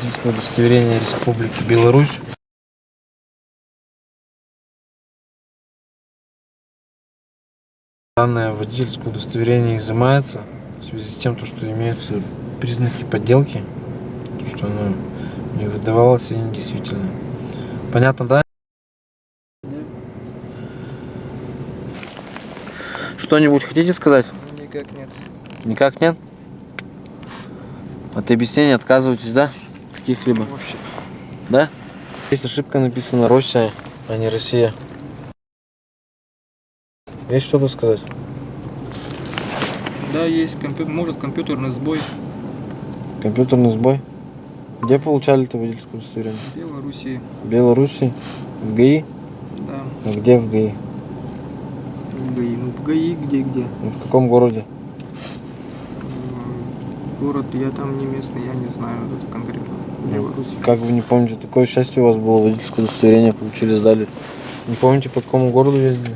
водительское удостоверение Республики Беларусь. Данное водительское удостоверение изымается в связи с тем, что имеются признаки подделки, что оно не выдавалось и недействительно. Понятно, да? Что-нибудь хотите сказать? Никак нет. Никак нет? От объяснения отказываетесь, да? Каких-либо? Вообще. Да? Здесь ошибка написана Россия, а не Россия. Есть что-то сказать? Да, есть может компьютерный сбой. Компьютерный сбой? Где получали это водительское удостоверение? В Белоруссии. В Беларуси? В ГАИ? Да. А где в ГАИ? В ГАИ. Ну, в ГАИ где? Ну, в каком городе? Город, я там не местный, я не знаю это конкретно. В Беларуси. Как вы не помните? Такое счастье у вас было, водительское удостоверение получили, сдали. Не помните, по какому городу ездили?